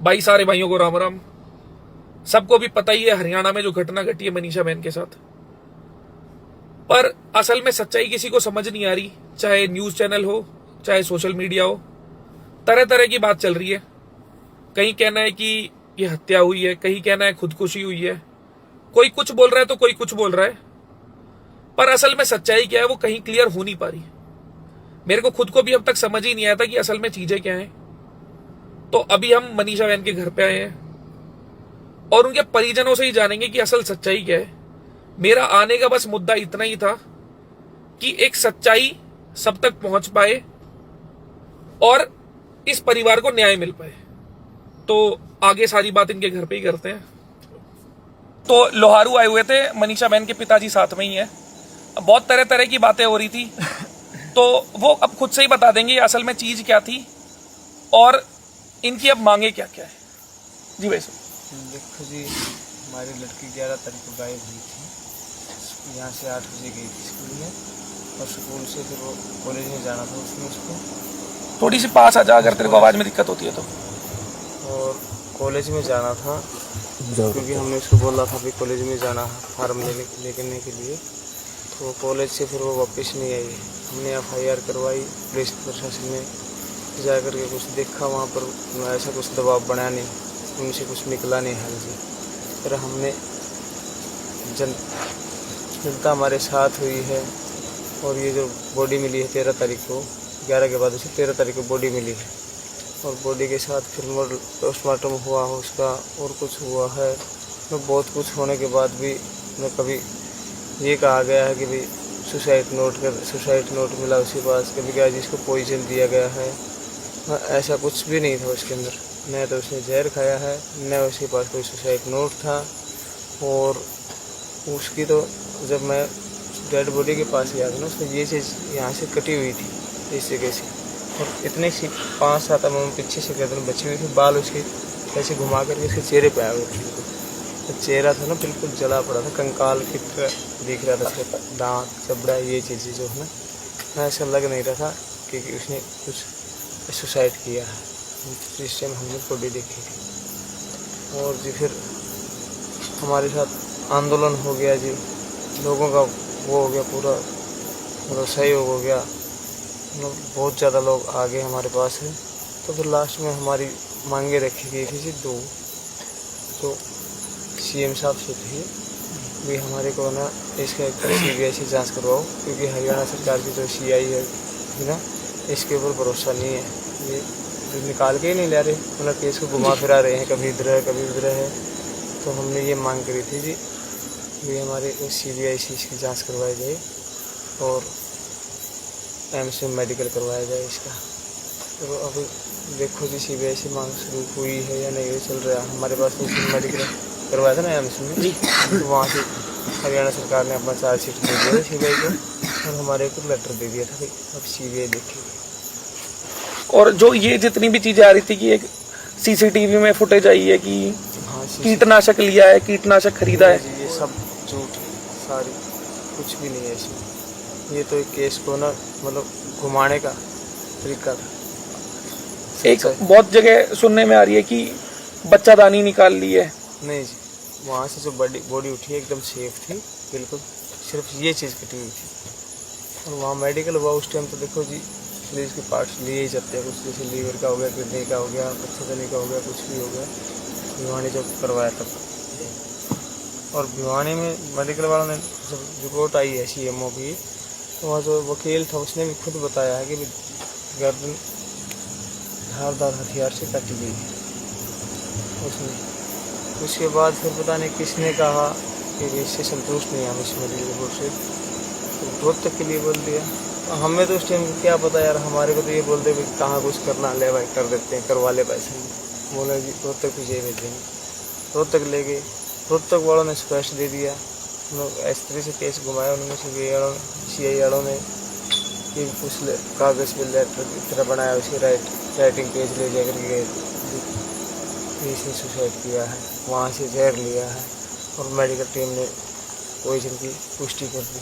भाई सारे भाइयों को राम राम। सबको भी पता ही है हरियाणा में जो घटना घटी है मनीषा बहन के साथ, पर असल में सच्चाई किसी को समझ नहीं आ रही। चाहे न्यूज चैनल हो, चाहे सोशल मीडिया हो, तरह तरह की बात चल रही है। कहीं कहना है कि ये हत्या हुई है, कहीं कहना है खुदकुशी हुई है, कोई कुछ बोल रहा है तो कोई कुछ बोल रहा है, पर असल में सच्चाई क्या है वो कहीं क्लियर हो नहीं पा रही। मेरे को खुद को भी अब तक समझ ही नहीं आया था कि असल में चीजें क्या हैं। तो अभी हम मनीषा बहन के घर पे आए हैं और उनके परिजनों से ही जानेंगे कि असल सच्चाई क्या है। मेरा आने का बस मुद्दा इतना ही था कि एक सच्चाई सब तक पहुंच पाए और इस परिवार को न्याय मिल पाए। तो आगे सारी बात इनके घर पे ही करते हैं। तो लोहारू आए हुए थे, मनीषा बहन के पिताजी साथ में ही है। बहुत तरह तरह की बातें हो रही थी, तो वो अब खुद से ही बता देंगे असल में चीज क्या थी और इनकी अब मांगे क्या क्या है। जी भाई साहब। देखो जी, हमारी लड़की 11 तारीख को गायब हुई थी। यहाँ से 8 बजे गई थी स्कूल में, और स्कूल से फिर वो कॉलेज में जाना था उसने उसको। थोड़ी सी पास आ जा अगर तेरे को आवाज में दिक्कत होती है तो। और कॉलेज में जाना था क्योंकि हमने उसको बोला था भी कॉलेज में जाना है फार्म लेने के लिए। तो कॉलेज से फिर वो वापस नहीं आई। हमने FIR करवाई पुलिस प्रशासन में, जा कर के कुछ देखा वहाँ पर ऐसा कुछ दबाव बना नहीं, उनसे कुछ निकला नहीं हाल जी। फिर हमने जनता हमारे साथ हुई है, और ये जो बॉडी मिली है 13 तारीख को, 11 के बाद उसे 13 तारीख को बॉडी मिली है, और बॉडी के साथ फिर पोस्टमार्टम हुआ है उसका, और कुछ हुआ है। तो बहुत कुछ होने के बाद भी कभी ये कहा गया है कि भाई सुसाइड नोट मिला उसके पास, कभी कहा जिसको पॉइजन दिया गया है। ऐसा कुछ भी नहीं था उसके अंदर, न तो उसने जहर खाया है, न उसके पास कोई सुसाइड नोट था। और उसकी तो जब मैं डेड बॉडी के पास गया था ना, उसमें ये चीज़ यहाँ से कटी हुई थी इस जगह से, और इतने सी 5-7 mm पीछे से गर्दन बची हुई थी। बाल उसके ऐसे घुमा करके उसके चेहरे पे आए हुए थे। तो चेहरा था ना बिल्कुल जला पड़ा था, कंकाल की तरह दिख रहा था, उसके दांत चबड़ा ये चीज़ें जो है ना, ऐसा लग नहीं रहा था कि उसने कुछ सुसाइड किया है। जिस टाइम हमने बॉडी देखी थी, और जी फिर हमारे साथ आंदोलन हो गया जी, लोगों का वो हो गया पूरा, मतलब सहयोग हो गया, बहुत ज़्यादा लोग आ गए हमारे पास है। तो फिर लास्ट में हमारी मांगे रखी गई थी जी 2। तो CM साहब से थी भी हमारे को ना इसका एक CBI से जांच करवाओ, क्योंकि हरियाणा सरकार की जो CI है ना, इसके ऊपर भरोसा नहीं है। ये जो निकाल के ही नहीं ला रहे, मतलब केस को घुमा फिरा रहे हैं, कभी इधर है कभी उधर है। तो हमने ये मांग करी थी जी भी हमारे CBI से इसकी जाँच करवाई जाए और एम्स में मेडिकल करवाया जाए इसका। तो अभी देखो जी CBI से मांग शुरू हुई है या नहीं, ये चल रहा है। हमारे पास मेडिकल करवाया था ना एम्स में, तो वहाँ से हरियाणा सरकार ने अपना चार्जशीट दे दिया था CBI को, और हमारे को लेटर दे दिया था कि अब CBI देखेगी। और जो ये जितनी भी चीजें आ रही थी कि एक CCTV में फुटेज आई है कि हाँ, कीटनाशक लिया है, कीटनाशक खरीदा है, ये सब झूठ सारी, कुछ भी नहीं है इसमें। ये तो एक केस को ना मतलब घुमाने का तरीका था। एक बहुत जगह सुनने में आ रही है कि बच्चादानी निकाल ली है। नहीं जी, वहाँ से जो बॉडी उठी है एकदम सेफ थी बिल्कुल, सिर्फ ये चीज़ कटी हुई थी। और वहाँ मेडिकल हुआ उस टाइम, तो देखो जी शरीर के पार्ट्स लिए ही जाते हैं कुछ, जैसे लीवर का हो गया, किडनी का हो गया, बच्चादानी का हो गया, कुछ भी हो गया। भिवानी जब करवाया तब, और भिवानी में मेडिकल वालों ने जब रिपोर्ट आई है CMO की, तो वहाँ जो वकील था उसने भी खुद बताया है कि गर्दन धारदार हथियार से काटी गई है उसने। उसके बाद फिर पता नहीं किसने कहा कि इससे संतुष्ट नहीं हम इस मेडिकल रिपोर्ट से, तो रोहतक के लिए बोल दिया। हमें तो उस टाइम क्या पता यार, हमारे को तो ये बोलते भी कहाँ कुछ करना, ले भाई कर देते हैं, करवा ले पैसे। बोले जी रोहतक पीछे भेजेंगे, रोहतक ले गए। रोहतक वालों ने स्पष्ट दे दिया, इस तरह से केस घुमाया उन्होंने। CI वालों ने कि कुछ कागज़ पे लेटर की तरह बनाया, उसकी राइटिंग पेज ले जाकर के इसने सुसाइड किया है, वहाँ से जहर लिया है, और मेडिकल टीम ने पॉइजन की पुष्टि कर दी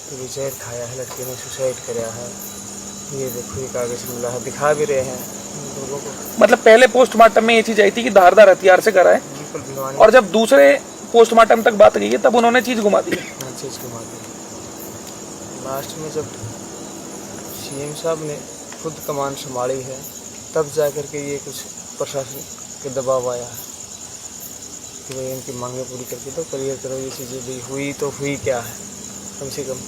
तो ये जहर खाया है, लड़के ने सुसाइड कराया है। ये देखो ये कागज़ मिला है, दिखा भी रहे हैं, तो लोगों को। मतलब पहले पोस्टमार्टम में ये चीज आई थी कि धारदार हथियार से कराए, बिल्कुल भिलवानी और जब दूसरे पोस्टमार्टम तक बात गई है तब उन्होंने चीज घुमा दी। चीज़ घुमा दी। लास्ट में जब सीएम साहब ने खुद कमान संभाली है तब जा कर के ये कुछ प्रशासन के दबाव आया है कि भाई इनकी मांगें पूरी करके तो क्लियर करो ये चीज़ें भी हुई तो हुई क्या है कम से कम।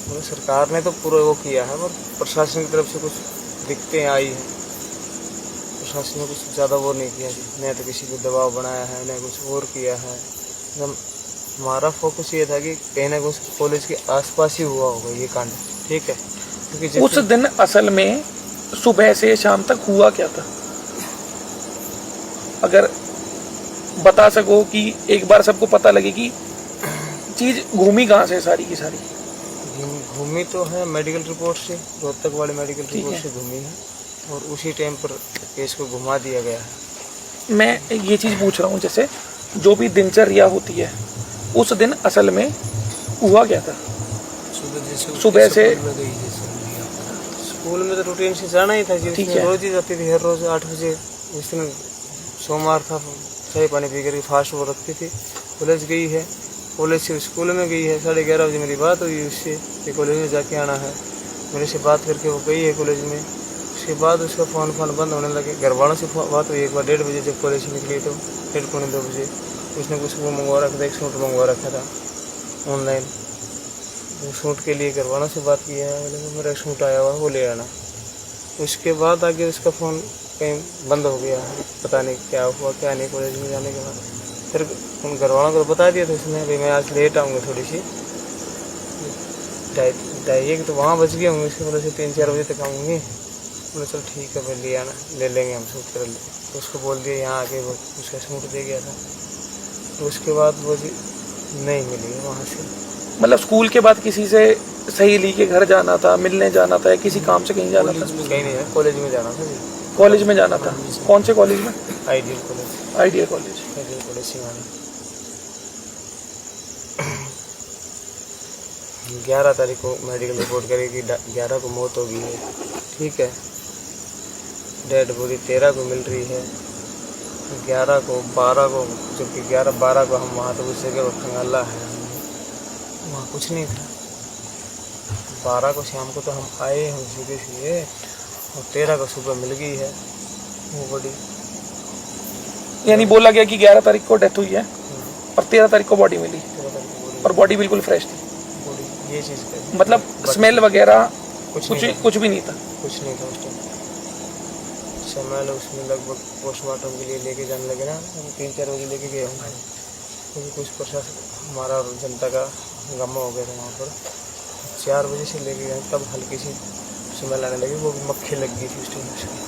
मतलब सरकार ने तो पूरा वो किया है पर प्रशासन की तरफ से कुछ दिक्कतें आई हैं। प्रशासन ने कुछ ज़्यादा वो नहीं किया, न तो किसी को दबाव बनाया है न कुछ और किया है। एकदम हमारा फोकस ये था कि कहीं ना कहीं कॉलेज के आसपास ही हुआ होगा ये कांड, ठीक है। क्योंकि उस दिन असल में सुबह से शाम तक हुआ क्या था, अगर बता सको कि एक बार सबको पता लगे कि चीज घूमी कहाँ से सारी की सारी। घूमी तो है मेडिकल रिपोर्ट से, रोहतक वाले मेडिकल रिपोर्ट से घूमी है और उसी टाइम पर केस को घुमा दिया गया है। मैं ये चीज पूछ रहा हूँ, जैसे जो भी दिनचर्या होती है उस दिन असल में हुआ क्या था? सुबह से स्कूल में तो रूटीन से जाना ही था जी, रोज ही जाती थी, हर रोज 8 बजे। जिस दिन सोमवार था चाय पानी पी कर फास्ट वो रखती थी। कॉलेज गई है, कॉलेज से स्कूल में गई है, 11:30 बजे मेरी बात हुई उससे कि कॉलेज में जाके आना है। मेरे से बात करके वो गई है कॉलेज में। उसके बाद उसका फ़ोन बंद होने लगे। घर वालों से बात हुई एक बार 1:30 बजे जब कॉलेज से निकली तो 1:30-2 बजे उसने कुछ वो मंगवा रखा था, एक सूट मंगवा रखा था ऑनलाइन। वो सूट के लिए घर वालों से बात की है, मेरा सूट आया हुआ वो ले आना। उसके बाद आगे उसका फ़ोन कहीं बंद हो गया, पता नहीं क्या हुआ क्या नहीं। कॉलेज में जाने के बाद फिर उन घर वालों को बता दिया था उसने भाई मैं आज लेट आऊँगा थोड़ी सी 2:30 तो वहाँ बच गया हूँ। इसके वजह से 3-4 बजे तक आऊँगी। बोले चल ठीक है भाई ले आना, ले लेंगे हम सूट कर ले। तो उसको बोल दिया यहाँ आके वो उसका सूट दे गया था। तो उसके बाद वो जी नहीं मिली वहाँ से। मतलब स्कूल के बाद किसी से सहेली के घर जाना था, मिलने जाना था, या किसी काम से कहीं जाना था? कहीं नहीं है, कॉलेज में जाना था जी। कॉलेज में जाना था? कौन से कॉलेज में? Ideal college. Ideal college. Ideal college Siwani. 11 तारीख को मेडिकल रिपोर्ट करेगी, 11 को मौत हो गई है, ठीक है। डेड बॉडी 13 को मिल रही है, 11 को 12 को, जबकि 11-12 को हम वहाँ तो उस जगह पर खंगाला है, वहाँ कुछ नहीं था। 12 को शाम को तो हम आए हम सीधे सीधे, और 13 को सुबह मिल गई है वो बॉडी। यानी बोला गया कि 11 तारीख को डेथ हुई है और 13 तारीख को बॉडी मिली, और बॉडी बिल्कुल फ्रेश थी। बॉडी ये चीज़ मतलब स्मेल वगैरह कुछ भी नहीं था? कुछ नहीं था उस टाइम। समय उसमें लगभग पोस्टमार्टम के लिए लेके जाने लगे ना, हम 3-4 बजे लेके गए होंगे, क्योंकि कुछ प्रशासन हमारा और जनता का हंगामा हो गया था वहाँ पर। 4 बजे से लेके गए तब हल्की सी स्मेल आने लगी, वो भी मक्खी लग गई थी उस टाइम उसकी।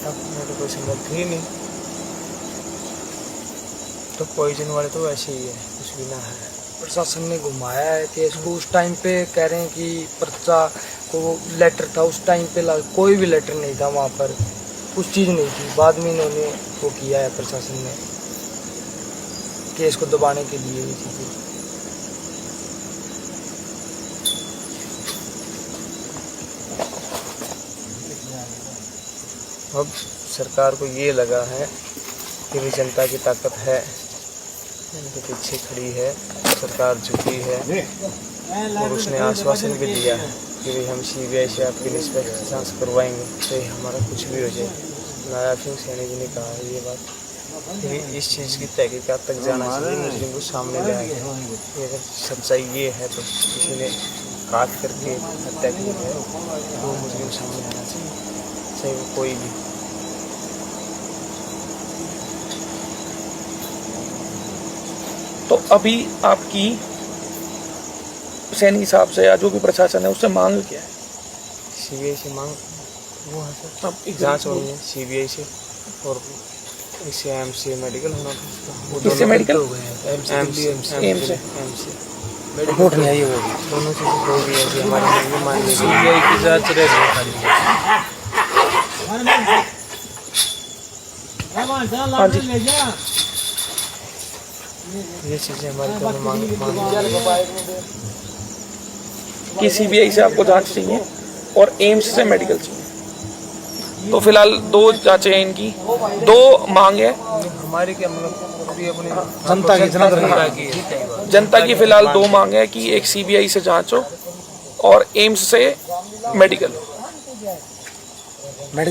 तब मेरे कोई स्मेल थी नहीं, तो पॉइजन वाले तो वैसे ही है, कुछ भी ना है। प्रशासन ने घुमाया है केस को। उस टाइम पे कह रहे हैं कि पर्चा को लेटर था, उस टाइम पे कोई भी लेटर नहीं था वहाँ पर, कुछ चीज़ नहीं थी। बाद में इन्होंने वो किया है प्रशासन ने केस को दबाने के लिए ये चीज़ें। अब सरकार को ये लगा है कि भी जनता की ताकत है, उनके पीछे खड़ी है, सरकार झुकी है, और उसने आश्वासन भी दिया है कि भाई हम CBI से आपकी निष्पक्ष जांच करवाएंगे, चाहे हमारा कुछ भी हो जाए। नायब सिंह सैनी जी ने कहा है ये बात कि इस चीज़ की तहकीकात तक जाना चाहिए, मुस्लिम को सामने ले आएंगे। अगर सच्चाई ये है तो किसी ने काट करके हत्या की है तो मुस्लिम सामने आना चाहिए, चाहे वो कोई भी। तो अभी आपकी सैनी साहब से या जो भी प्रशासन है उससे मांग क्या है? CBI से मांग वो है सर, अब जांच होनी है CBI से, और इससे एम्स से मेडिकल होना था। किससे मेडिकल? एम्स से रिपोर्ट नहीं आई होगी, दोनों चीज़ें हो गई है कि हमारी मान ली CBI की जांच रह रही है। हाँ जी, ये चीज़ें हमारे को मांग कि CBI से आपको जांच चाहिए और एम्स से मेडिकल चाहिए। तो फिलहाल 2 जांचें हैं इनकी, 2 मांग है हमारी क्या मतलब पूरी अपनी जनता की जनता की। फिलहाल 2 मांग है कि एक सीबीआई से जांच हो और एम्स से मेडिकल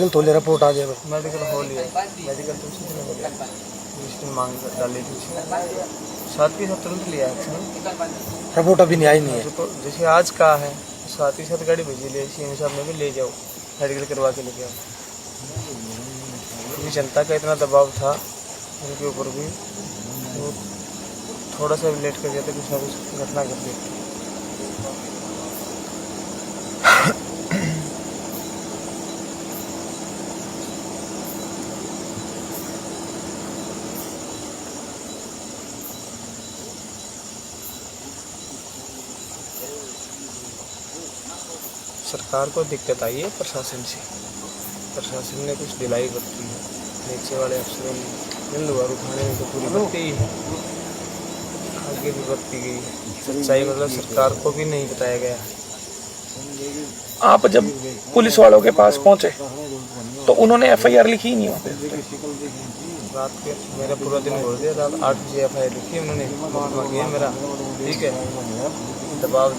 तो ले रिपोर्ट आ जाए। मेडिकल हो लिया, मेडिकल तो उसी दिन हो गया, जिस दिन मांग कर डाली थी साथ ही साथ तुरंत लिया एक्शन। रिपोर्ट अभी नहीं आई नहीं है। रिपोर्ट जैसे आज का है साथ ही साथ गाड़ी भेजी ले सीएम साहब ने भी ले जाओ मेडिकल करवा के लेके आओ, क्योंकि जनता का इतना दबाव था उनके ऊपर भी, वो थोड़ा सा भी लेट कर गया तो कुछ ना कुछ घटना कर देती। सरकार को दिक्कत आई है प्रशासन से, प्रशासन ने कुछ ढिलाई बरती है, नीचे वाले अफसरों ने मिलवार उठाने में तो पूरी बरती ही है, आगे भी बरती गई है। सच्चाई मतलब सरकार को भी नहीं बताया गया। आप जब पुलिस वालों के पास पहुंचे तो उन्होंने एफआईआर लिखी ही नहीं वहाँ पे। रात के मेरा पूरा दिन बोल दिया, रात 8 बजे एफआईआर लिखी उन्होंने, मुकदमा किया मेरा, ठीक है, दबाव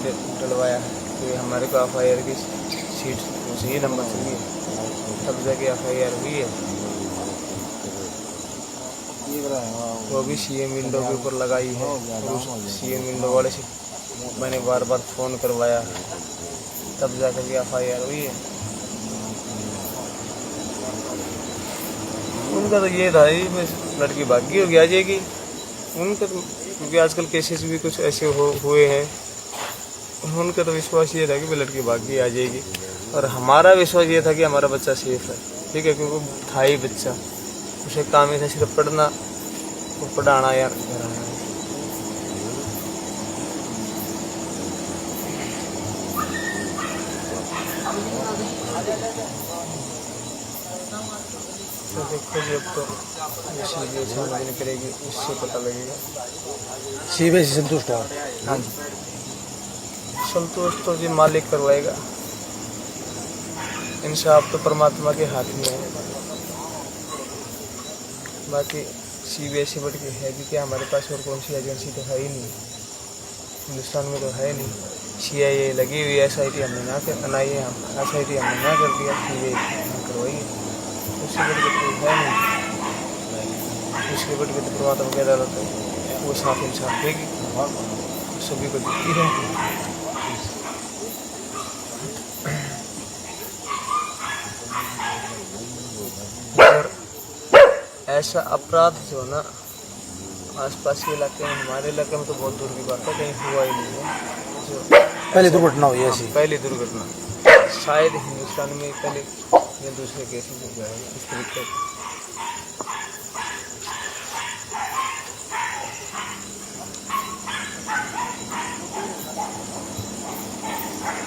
डलवाया है कि हमारे को एफआईआर की सीट सही नंबर चाहिए, तब जाके एफआईआर हुई है। वो भी सीएम विंडो के ऊपर लगाई है, सीएम विंडो वाले से मैंने बार बार फ़ोन करवाया, तब जाकर के एफआईआर हुई है। उनका तो ये था ही बस लड़की भागी होगी आ जाएगी, उनका तो क्योंकि आजकल केसेस भी कुछ ऐसे हुए हैं, उनका तो विश्वास ये था कि लड़की भागी आ जाएगी, और हमारा विश्वास ये था कि हमारा बच्चा सेफ है, ठीक है, क्योंकि था ही बच्चा, उसे काम ही था सिर्फ पढ़ना और पढ़ाना या घर आना। तो देखो जी, अब तो सीबीआई करेगी, इससे पता लगेगा। सीबीआई से संतुष्ट हो? हाँ जी, संतोष तो जी मालिक करवाएगा, इंसाफ तो परमात्मा के हाथ में है। बाकी सीबीआई से बढ़ के है भी क्या हमारे पास, और कौन सी एजेंसी तो है ही नहीं हिंदुस्तान में, तो है नहीं। सीआईए लगी हुई, एसआईटी हमने ना बनाई है, हम एसआईटी हमने ना कर दिया, सीबीआई करवाई, उससे बढ़ के तो है नहीं। उसके बढ़ के तो परमात्मा की अदालत है, वो साफ इंसाफ देगी, सभी को दिखती है। ऐसा अपराध जो ना आसपास के इलाके में, हमारे इलाके में तो बहुत दूर की बात है, कहीं हुआ ही नहीं है। जो पहली दुर्घटना हुई ऐसी? पहली दुर्घटना शायद हिंदुस्तान में पहले या दूसरे केस में हो जाएगा इस तरीके का।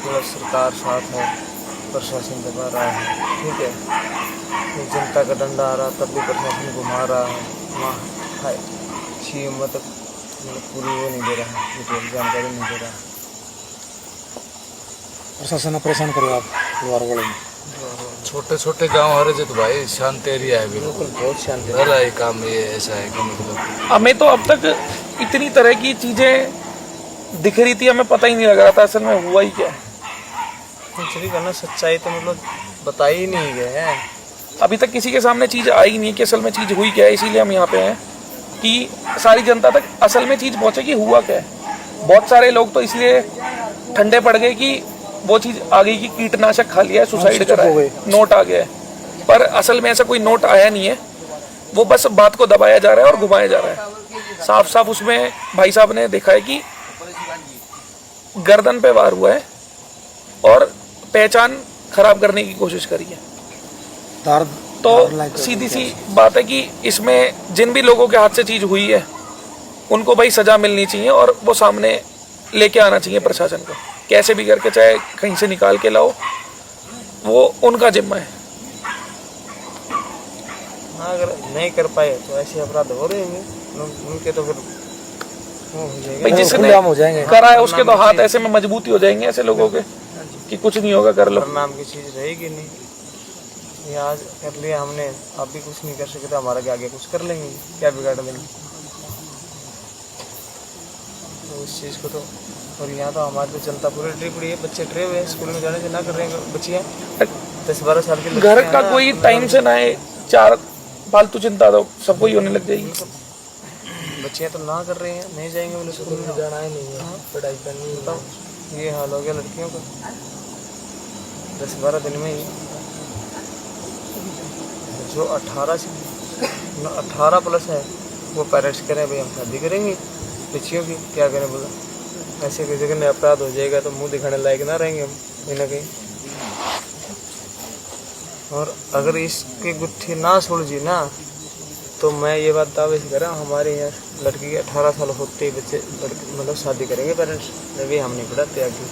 पूरा सरकार साथ है, प्रशासन दबा रहा है, ठीक है, जनता का डंडा आ रहा तब भी प्रशासन घुमा रहा है, वहाँ सीएम मतलब पूरी वो नहीं दे रहा है, डिटेल जानकारी नहीं दे रहा है। प्रशासन परेशान करो आप परिवार वाले में? छोटे छोटे गांव हरे जो तो भाई शांत एरिया है, बिल्कुल बहुत शांत है। घर है काम ये ऐसा है कि मतलब हमें तो अब तक इतनी तरह की चीजें दिख रही थी, हमें पता ही नहीं लग रहा था असल में हुआ ही क्या है। एक्चुअली करना सच्चाई तो मतलब बता ही नहीं गए हैं, अभी तक किसी के सामने चीज आई नहीं कि असल में चीज हुई क्या है, इसीलिए हम यहाँ पे हैं कि सारी जनता तक असल में चीज पहुंचे कि हुआ क्या है। बहुत सारे लोग तो इसलिए ठंडे पड़ गए कि वो चीज आ गई कि कीटनाशक खा लिया है, सुसाइड करा है, नोट आ गया है, पर असल में ऐसा कोई नोट आया नहीं है, वो बस बात को दबाया जा रहा है और घुमाया जा रहा है। साफ साफ उसमें भाई साहब ने देखा है कि गर्दन पे वार हुआ है और पहचान खराब करने की कोशिश करी है। तो सीधी सी बात है कि इसमें जिन भी लोगों के हाथ से चीज हुई है उनको भाई सजा मिलनी चाहिए और वो सामने लेके आना चाहिए प्रशासन को, कैसे भी करके, चाहे कहीं से निकाल के लाओ, वो उनका जिम्मा है। हाँ, अगर नहीं कर पाए तो ऐसे अपराध हो रहे हैं उनके, तो फिर भाई जिसने करा है उसके तो हाथ ऐसे में मजबूती हो जाएंगे ऐसे लोगों के कि कुछ नहीं होगा, कर लो, नाम की चीज रहेगी नहीं। ये आज कर लिया हमने, आप भी कुछ नहीं कर सकते, तो हमारा आगे कुछ कर लेंगे, क्या बिगाड़ देंगे। तो इस चीज़ को तो, और यहाँ तो हमारे तो जनता पूरी डरी पड़ी है, बच्चे डरे हुए हैं, स्कूल में जाने से ना कर रहे हैं बच्चियाँ, 10-12 साल की घर का कोई टाइम से ना है, 4 फालतू चिंता तो सबको ही होने लग जाएगी। बच्चियाँ तो ना कर रहे हैं, नहीं जाएंगे बोले स्कूल में, जाना ही नहीं है, पढ़ाई करनी है। बताओ ये हाल हो गया लड़कियों का 10-12 दिन में ही। जो 18 प्लस है वो पेरेंट्स करें भाई हम शादी करेंगे बच्चियों की, क्या करें बोला, ऐसे किसी के अपराध हो जाएगा तो मुंह दिखाने लायक ना रहेंगे हम कहीं ना कहीं। और अगर इसकी गुत्थी ना सुलझी ना, तो मैं ये बात दावे से कह रहा हूँ, हमारे यहाँ लड़की के 18 साल होते ही बच्चे मतलब शादी करेंगे पेरेंट्स, अभी हम नहीं पढ़ाते आगे,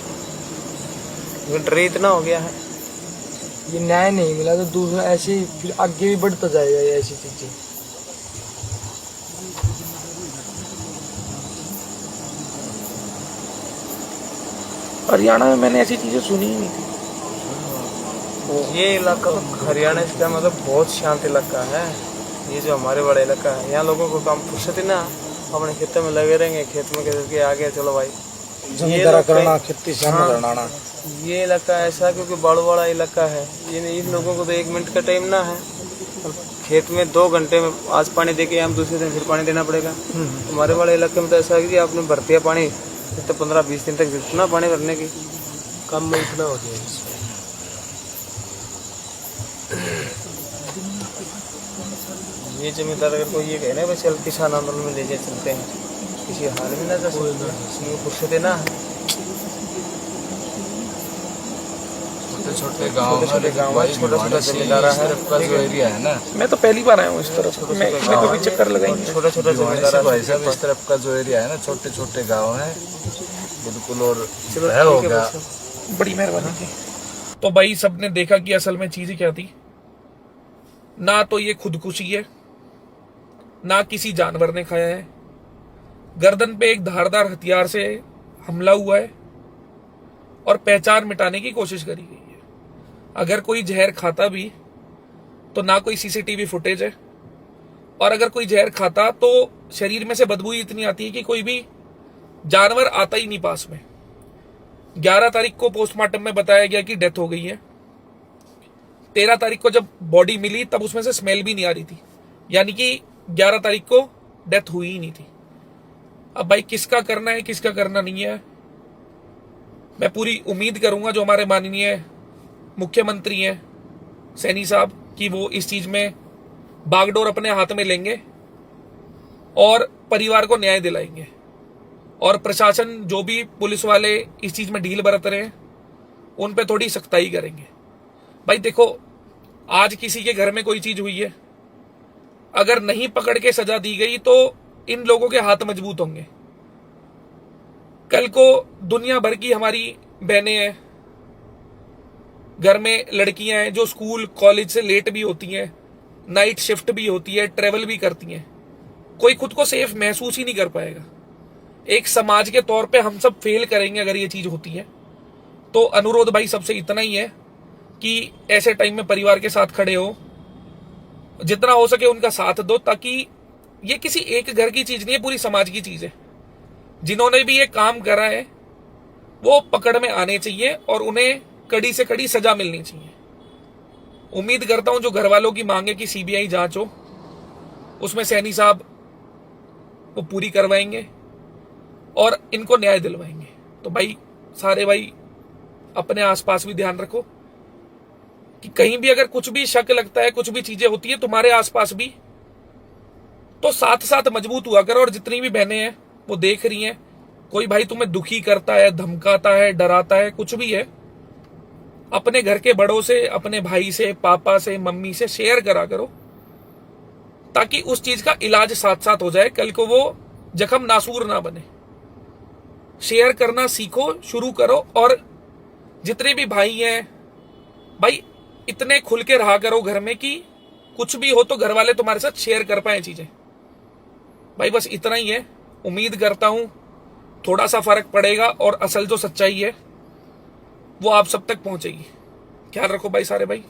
क्योंकि डर इतना हो गया है। ये न्याय नहीं मिला तो दूसरा ऐसे ही फिर आगे भी बढ़ता जाएगा ये ऐसी चीजें। हरियाणा में मैंने ऐसी चीजें सुनी ही नहीं थी। ये इलाका तो हरियाणा इसका मतलब बहुत शांत इलाका है। ये जो हमारे बड़ा इलाका है, यहाँ लोगों को काम फुर्सत ही ना, अपने खेतों में लगे रहेंगे, खेत में के आगे चलो भाई जमींदारा करना, खेती से करना। ये इलाका ऐसा क्योंकि बाड़ू वाला इलाका है, ये इन लोगों को तो 1 मिनट का टाइम ना है, खेत में 2 घंटे में आज पानी दे के हम दूसरे दिन फिर पानी देना पड़ेगा। हमारे वाले इलाके में तो ऐसा है कि आपने भरती है पानी तो 15-20 दिन तक जितना पानी भरने की कम में इतना हो गया। ये जमींदार अगर कोई ये कहे ना भाई चल किसान आंदोलन में ले जाए चलते हैं, किसी हाल में ना जा सकते, फुर्सत ना है। छोटे गाँव छोटा जमींदार है का जो एरिया है ना, मैं तो पहली बार आया हूँ इस तरफ, मैं कभी चक्कर लगाएंगे। छोटा जमींदार भाई साहब इस तरफ का जो एरिया है ना, छोटे छोटे गाँव है बिल्कुल। और चलो हो गया, बड़ी मेहरबानी थी। तो भाई सबने देखा कि असल में चीज क्या थी, ना तो ये खुदकुशी है, ना किसी जानवर ने खाया है, गर्दन पे एक धारदार हथियार से हमला हुआ है और पहचान मिटाने की कोशिश करी गई है। अगर कोई जहर खाता भी तो ना कोई सीसीटीवी फुटेज है, और अगर कोई जहर खाता तो शरीर में से बदबू इतनी आती है कि कोई भी जानवर आता ही नहीं पास में। 11 तारीख को पोस्टमार्टम में बताया गया कि डेथ हो गई है। 13 तारीख को जब बॉडी मिली तब उसमें से स्मेल भी नहीं आ रही थी, यानी कि 11 तारीख को डेथ हुई ही नहीं थी। अब भाई किसका करना है किसका करना नहीं है, मैं पूरी उम्मीद करूंगा जो हमारे माननीय मुख्यमंत्री हैं सैनी साहब कि वो इस चीज में बागडोर अपने हाथ में लेंगे और परिवार को न्याय दिलाएंगे, और प्रशासन जो भी पुलिस वाले इस चीज में ढील बरत रहे हैं उन पे थोड़ी सख्ताई करेंगे। भाई देखो, आज किसी के घर में कोई चीज हुई है, अगर नहीं पकड़ के सजा दी गई तो इन लोगों के हाथ मजबूत होंगे। कल को दुनिया भर की हमारी बहनें हैं, घर में लड़कियां हैं जो स्कूल कॉलेज से लेट भी होती हैं, नाइट शिफ्ट भी होती है, ट्रेवल भी करती हैं, कोई खुद को सेफ महसूस ही नहीं कर पाएगा। एक समाज के तौर पे हम सब फेल करेंगे अगर ये चीज होती है। तो अनुरोध भाई सबसे इतना ही है कि ऐसे टाइम में परिवार के साथ खड़े हो, जितना हो सके उनका साथ दो, ताकि ये किसी एक घर की चीज नहीं है, पूरी समाज की चीज है। जिन्होंने भी ये काम करा है वो पकड़ में आने चाहिए और उन्हें कड़ी से कड़ी सजा मिलनी चाहिए। उम्मीद करता हूं जो घर वालों की मांग है कि सीबीआई जांच हो, उसमें सैनी साहब वो पूरी करवाएंगे और इनको न्याय दिलवाएंगे। तो भाई सारे भाई अपने आसपास भी ध्यान रखो कि कहीं भी अगर कुछ भी शक लगता है, कुछ भी चीजें होती है तुम्हारे आसपास भी, तो साथ साथ मजबूत हुआ करो। और जितनी भी बहनें हैं वो देख रही हैं, कोई भाई तुम्हें दुखी करता है, धमकाता है, डराता है, कुछ भी है, अपने घर के बड़ों से, अपने भाई से, पापा से, मम्मी से शेयर करा करो, ताकि उस चीज का इलाज साथ साथ हो जाए, कल को वो जख्म नासूर ना बने। शेयर करना सीखो, शुरू करो। और जितने भी भाई हैं भाई, इतने खुल के रहा करो घर में कि कुछ भी हो तो घर वाले तुम्हारे साथ शेयर कर पाए चीजें। भाई बस इतना ही है। उम्मीद करता हूं थोड़ा सा फर्क पड़ेगा और असल जो सच्चाई है वो आप सब तक पहुंचेगी। ख्याल रखो भाई सारे भाई।